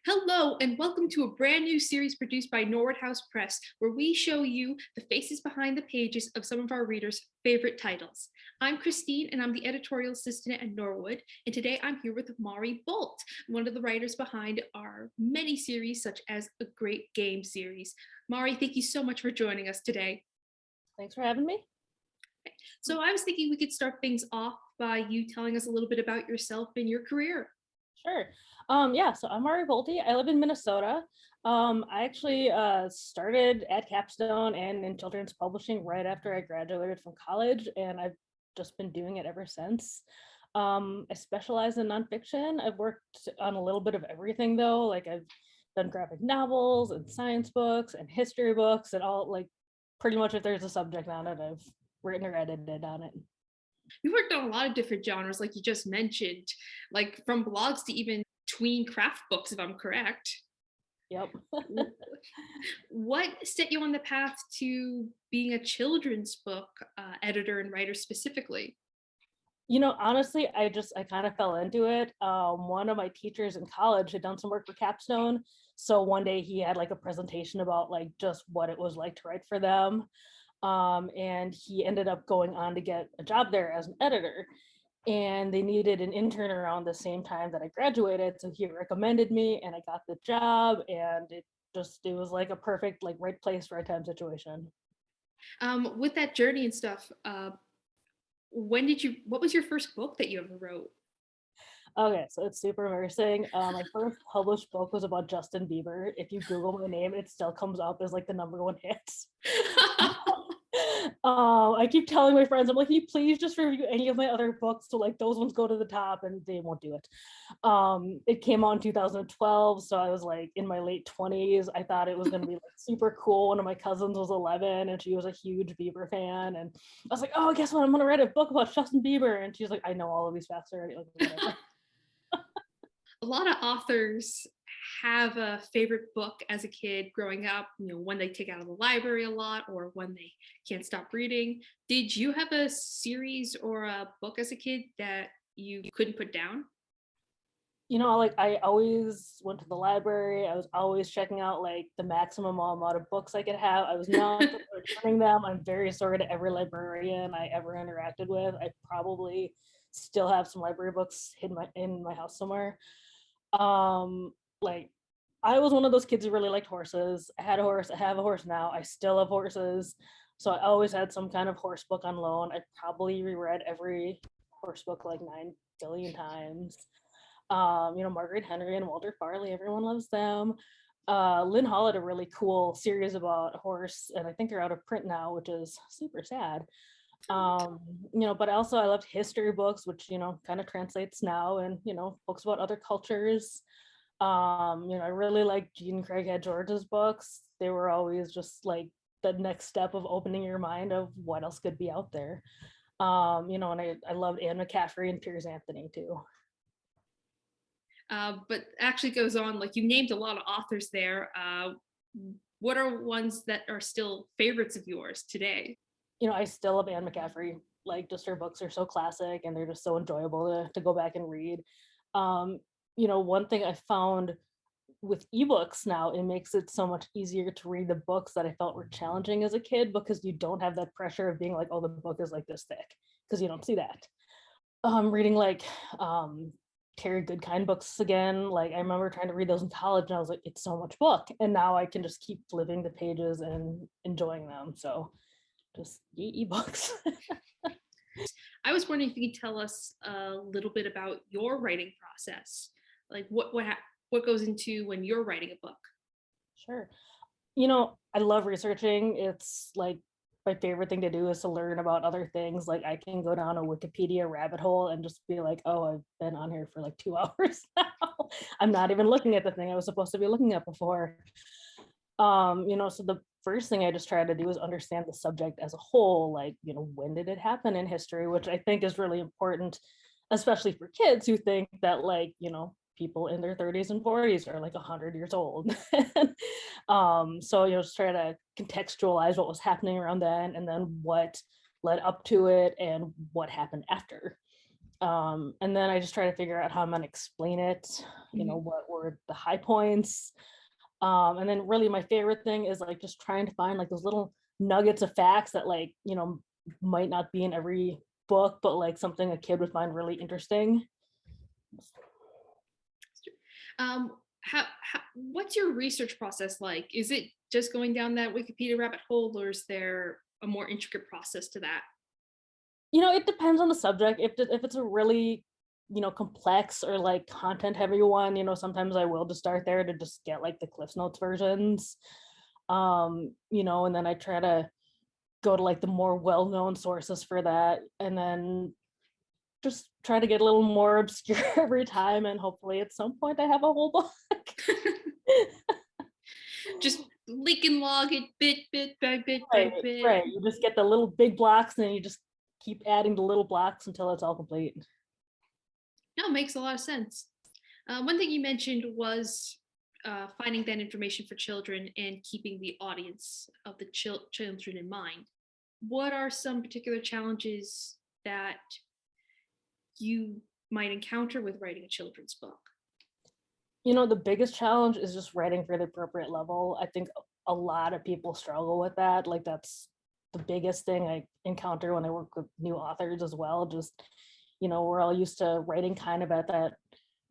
Hello, and welcome to a brand new series produced by Norwood House Press, where we show you the faces behind the pages of some of our readers' favorite titles. I'm Christine, and I'm the editorial assistant at Norwood, and today I'm here with Mari Bolt, one of the writers behind our many series, such as a Great Game series. Mari, thank you so much for joining us today. Thanks for having me. So I was thinking we could start things off by you telling us a little bit about yourself and your career. Sure. Yeah, so I'm Mari Bolte. I live in Minnesota. I actually started at Capstone and in children's publishing right after I graduated from college, and I've just been doing it ever since. I specialize in nonfiction. I've worked on a little bit of everything though. Like I've done graphic novels and science books and history books and all like pretty much if there's a subject on it, I've written or edited on it. You worked on a lot of different genres, like you just mentioned, like from blogs to even tween craft books, if I'm correct. Yep. What set you on the path to being a children's book editor and writer specifically? Honestly, I kind of fell into it. One of my teachers in college had done some work for Capstone. So one day he had like a presentation about like just what it was like to write for them. And he ended up going on to get a job there as an editor. And they needed an intern around the same time that I graduated. So he recommended me and I got the job and it was like a perfect like right place, right time situation. With that journey and stuff, what was your first book that you ever wrote? Okay, so it's super embarrassing. My first published book was about Justin Bieber. If you Google my name, it still comes up as like the number one hit. I keep telling my friends, I'm like, can you please just review any of my other books so like those ones go to the top, and they won't do it. It came out in 2012, so I was like in my late 20s. I thought it was gonna be like super cool. One of my cousins was 11 and she was a huge Bieber fan, and I was like, oh, guess what? I'm gonna write a book about Justin Bieber, and she's like, I know all of these facts already. Like, whatever. A lot of authors have a favorite book as a kid growing up, one they take out of the library a lot or one they can't stop reading. Did you have a series or a book as a kid that you couldn't put down? Like I always went to the library. I was always checking out like the maximum amount of books I could have. I was not returning them. I'm very sorry to every librarian I ever interacted with. I probably still have some library books in my house somewhere. Like I was one of those kids who really liked horses. I had a horse. I have a horse now. I still have horses. So I always had some kind of horse book on loan. I probably reread every horse book like 9 billion times. Margaret Henry and Walter Farley, everyone loves them. Lynn Hall had a really cool series about a horse, and I think they're out of print now, which is super sad. But also I loved history books, which, kind of translates now, and, books about other cultures. I really liked Jean Craighead George's books. They were always just like the next step of opening your mind of what else could be out there. And I loved Anne McCaffrey and Piers Anthony too. But actually goes on, like you named a lot of authors there. What are ones that are still favorites of yours today? I still love Anne McCaffrey. Like, just her books are so classic and they're just so enjoyable to go back and read. Um, One thing I found with ebooks now, it makes it so much easier to read the books that I felt were challenging as a kid because you don't have that pressure of being like, oh, the book is like this thick, because you don't see that. Reading like Terry Goodkind books again. Like I remember trying to read those in college and I was like, it's so much book. And now I can just keep flipping the pages and enjoying them. So just ebooks. I was wondering if you could tell us a little bit about your writing process, like what goes into when you're writing a book. Sure. I love researching. It's like my favorite thing to do is to learn about other things. Like I can go down a Wikipedia rabbit hole and just be like, oh, I've been on here for like 2 hours now. I'm not even looking at the thing I was supposed to be looking at before. So the first thing I just try to do is understand the subject as a whole, like, when did it happen in history, which I think is really important, especially for kids who think that like, people in their 30s and 40s are like 100 years old. So just try to contextualize what was happening around then and then what led up to it and what happened after. And then I just try to figure out how I'm gonna explain it, Mhm. what were the high points. And then really my favorite thing is like just trying to find like those little nuggets of facts that like, might not be in every book, but like something a kid would find really interesting. What's your research process like? Is it just going down that Wikipedia rabbit hole, or is there a more intricate process to that? It depends on the subject. If it's a really, complex or like content heavy one, sometimes I will just start there to just get like the Cliffs Notes versions. And then I try to go to like the more well-known sources for that, and then just try to get a little more obscure every time, and hopefully at some point I have a whole book. Just leak and log it bit by bit Right, by bit. right. You just get the little big blocks and then you just keep adding the little blocks until it's all complete. No, makes a lot of sense. One thing you mentioned was finding that information for children and keeping the audience of the children in mind. What are some particular challenges that you might encounter with writing a children's book? The biggest challenge is just writing for the appropriate level. I think a lot of people struggle with that. Like that's the biggest thing I encounter when I work with new authors as well. Just, we're all used to writing kind of at that,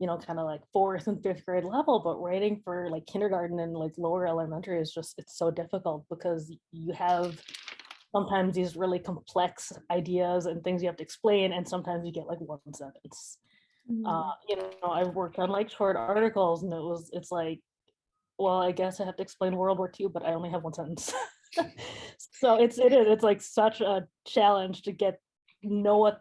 kind of like fourth and fifth grade level, but writing for like kindergarten and like lower elementary is just, it's so difficult because you have sometimes these really complex ideas and things you have to explain, and sometimes you get like one sentence. Mm. I've worked on like short articles, and it's like, well, I guess I have to explain World War II, but I only have one sentence. So it's like such a challenge to know what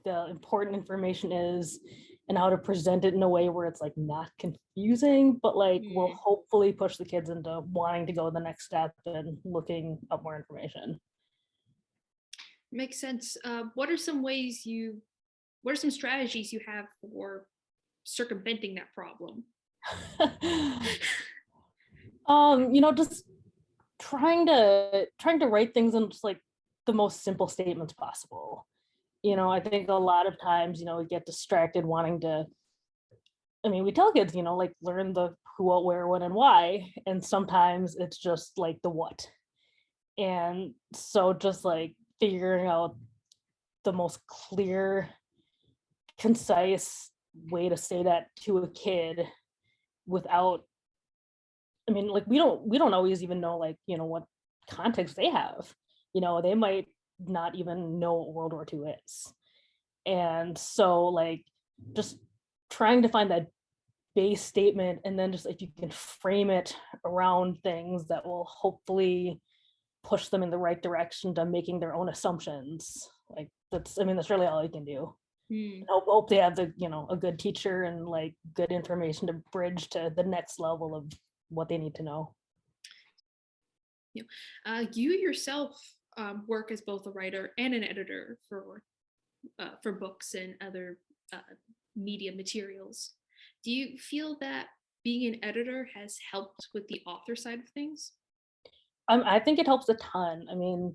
the important information is and how to present it in a way where it's like not confusing, but like will Mm. hopefully push the kids into wanting to go the next step and looking up more information. Makes sense. What are some strategies you have for circumventing that problem? Just trying to write things in just like the most simple statements possible. I think a lot of times, we get distracted wanting to, I mean, we tell kids, like learn the who, what, where, when, and why. And sometimes it's just like the what. And so just like figuring out the most clear, concise way to say that to a kid without, I mean, like we don't always even know like, what context they have. They might not even know what World War II is. And so like just trying to find that base statement, and then just if you can frame it around things that will hopefully push them in the right direction to making their own assumptions. Like that's really all you can do. Hmm. Hope they have a good teacher and like good information to bridge to the next level of what they need to know. Yeah. You yourself work as both a writer and an editor for books and other uh, media materials. Do you feel that being an editor has helped with the author side of things? I think it helps a ton. I mean,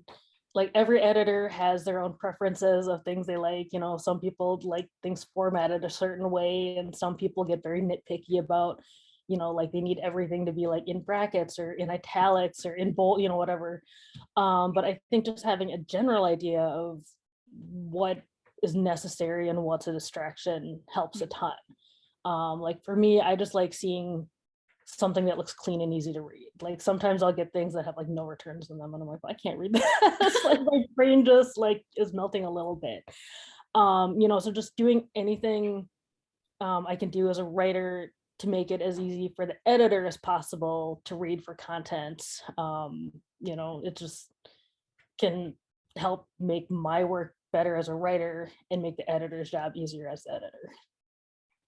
like every editor has their own preferences of things they like. Some people like things formatted a certain way, and some people get very nitpicky about, like they need everything to be like in brackets or in italics or in bold, whatever. But I think just having a general idea of what is necessary and what's a distraction helps a ton. Like for me, I just like seeing something that looks clean and easy to read. Like sometimes I'll get things that have like no returns in them, and I'm like, I can't read this. Like my brain just like is melting a little bit. So just doing anything I can do as a writer to make it as easy for the editor as possible to read for content. It just can help make my work better as a writer and make the editor's job easier as the editor.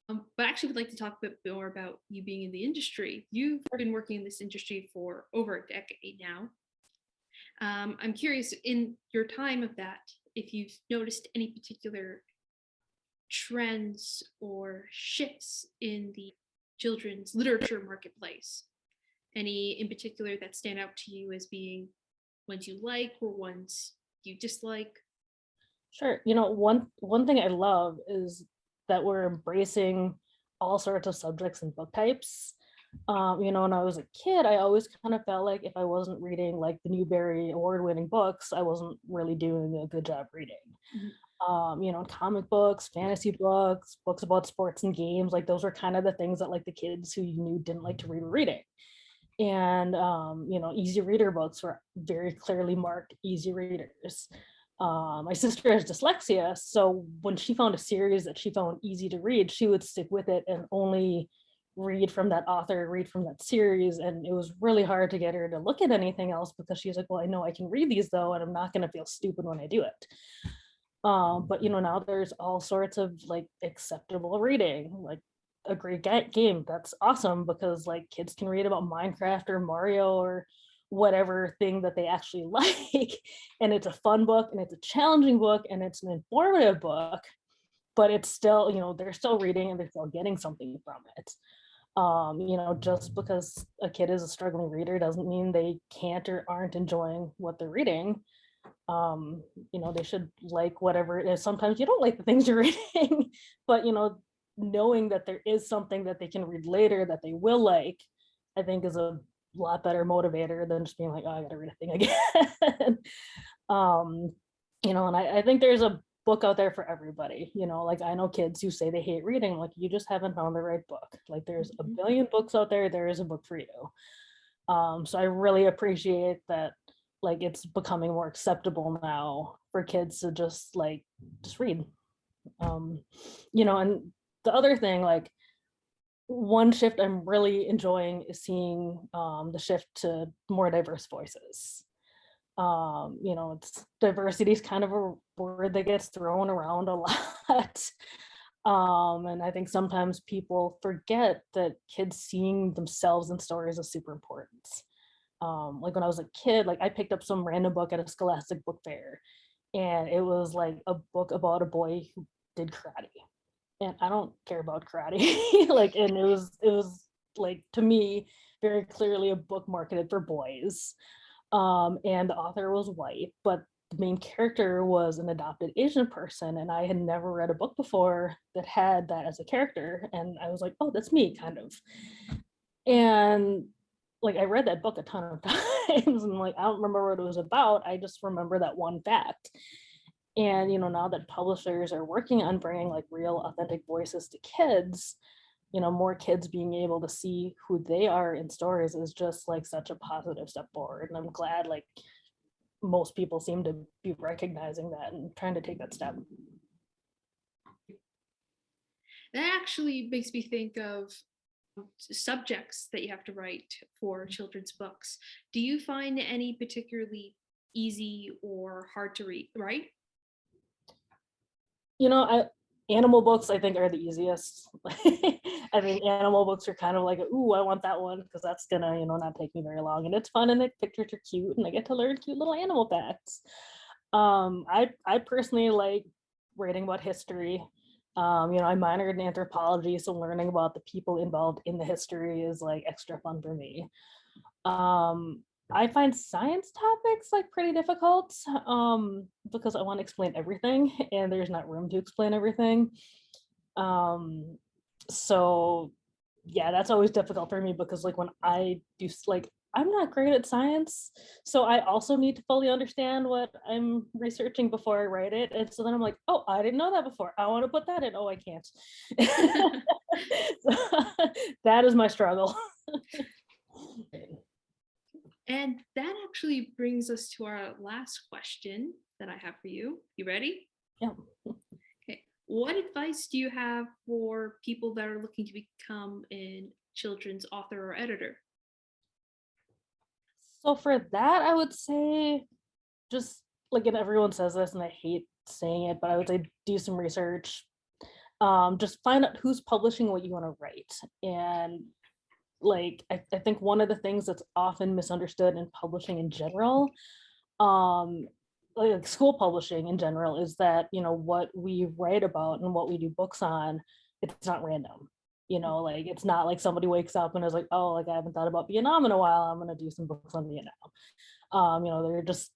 But actually, would like to talk a bit more about you being in the industry. You've been working in this industry for over a decade now. I'm curious, in your time of that, if you've noticed any particular trends or shifts in the children's literature marketplace. Any in particular that stand out to you as being ones you like or ones you dislike? Sure. One thing I love is that we're embracing all sorts of subjects and book types. When I was a kid, I always kind of felt like if I wasn't reading like the Newbery award-winning books, I wasn't really doing a good job reading. Mhm. Comic books, fantasy books, books about sports and games, like those were kind of the things that like the kids who you knew didn't like to read were reading. And easy reader books were very clearly marked easy readers. My sister has dyslexia, so when she found a series that she found easy to read, she would stick with it and only read from that author, read from that series. And it was really hard to get her to look at anything else because she's like, well, I know I can read these though, and I'm not going to feel stupid when I do it. But now there's all sorts of like acceptable reading, like a great game. That's awesome because like kids can read about Minecraft or Mario or whatever thing that they actually like. And it's a fun book and it's a challenging book and it's an informative book, but it's still, they're still reading and they're still getting something from it. Just because a kid is a struggling reader doesn't mean they can't or aren't enjoying what they're reading. They should like whatever it is. Sometimes you don't like the things you're reading, but knowing that there is something that they can read later that they will like, I think is a lot better motivator than just being like, oh, I gotta read a thing again. um, and I think there's a book out there for everybody. Like I know kids who say they hate reading, like you just haven't found the right book. Like there's a billion books out there, there is a book for you. So I really appreciate that like it's becoming more acceptable now for kids to just read. And the other thing, like one shift I'm really enjoying is seeing the shift to more diverse voices. It's diversity is kind of a word that gets thrown around a lot. And I think sometimes people forget that kids seeing themselves in stories is super important. Like when I was a kid, like I picked up some random book at a Scholastic book fair, and it was like a book about a boy who did karate. And I don't care about karate. And it was like to me very clearly a book marketed for boys. And the author was white, but the main character was an adopted Asian person, and I had never read a book before that had that as a character. And I was like, oh, that's me, kind of. And like I read that book a ton of times and like I don't remember what it was about. I just remember that one fact. And now that publishers are working on bringing like real authentic voices to kids, more kids being able to see who they are in stories is just like such a positive step forward. And I'm glad like most people seem to be recognizing that and trying to take that step. That actually makes me think of subjects that you have to write for children's books. Do you find any particularly easy or hard to read, right? Animal books I think are the easiest. I think animal books are kind of like, ooh, I want that one because that's gonna, not take me very long, and it's fun and the pictures are cute and I get to learn cute little animal facts. I personally like reading about history. I minored in anthropology, so learning about the people involved in the history is like extra fun for me. I find science topics like pretty difficult because I want to explain everything and there's not room to explain everything. So yeah, that's always difficult for me because like when I do like I'm not great at science, so I also need to fully understand what I'm researching before I write it. And so then I'm like, oh, I didn't know that before. I want to put that in. Oh, I can't. That is my struggle. And that actually brings us to our last question that I have for you. You ready? Yeah. Okay. What advice do you have for people that are looking to become a children's author or editor? So for that, I would say just like, and everyone says this and I hate saying it, but I would say do some research. Just find out who's publishing what you want to write. And like I think one of the things that's often misunderstood in publishing in general, like school publishing in general, is that what we write about and what we do books on, it's not random. Like it's not like somebody wakes up and is like, oh, like I haven't thought about Vietnam in a while, I'm going to do some books on Vietnam.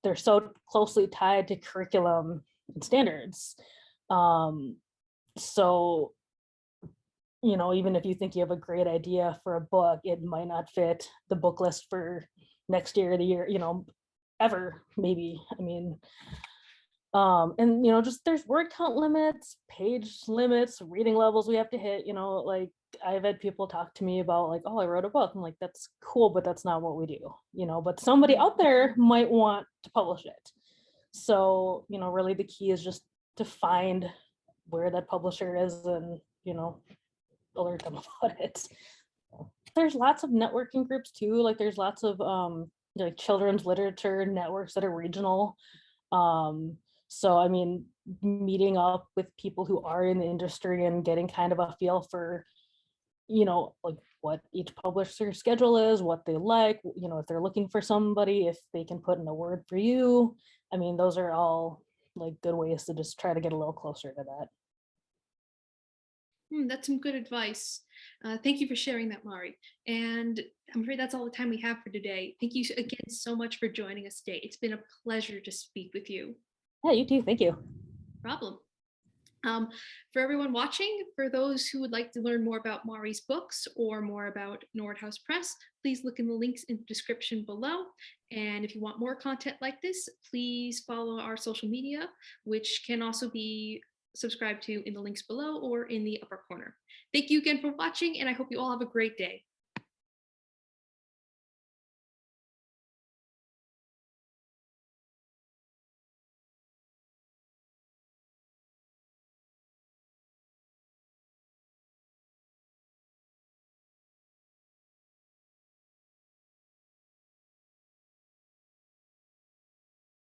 They're so closely tied to curriculum and standards. So, you know, even if you think you have a great idea for a book, it might not fit the book list for next year, the year, you know, ever, maybe. I mean, and you know, just there's word count limits, page limits, reading levels we have to hit, you know, like I've had people talk to me about like, oh, I wrote a book. I'm like, that's cool, but that's not what we do, you know, but somebody out there might want to publish it. So, you know, really the key is just to find where that publisher is and, you know, alert them about it. There's lots of networking groups too. Like there's lots of like children's literature networks that are regional. So I mean, meeting up with people who are in the industry and getting kind of a feel for, you know, like what each publisher's schedule is, what they like, you know, if they're looking for somebody, if they can put in a word for you. I mean, those are all like good ways to just try to get a little closer to that. That's some good advice. Thank you for sharing that, Mari. And I'm afraid that's all the time we have for today. Thank you again so much for joining us today. It's been a pleasure to speak with you. Yeah, you too. Thank you. Problem. For everyone watching, for those who would like to learn more about Mari's books or more about Nordhaus Press, please look in the links in the description below. And if you want more content like this, please follow our social media, which can also be subscribed to in the links below or in the upper corner. Thank you again for watching, and I hope you all have a great day.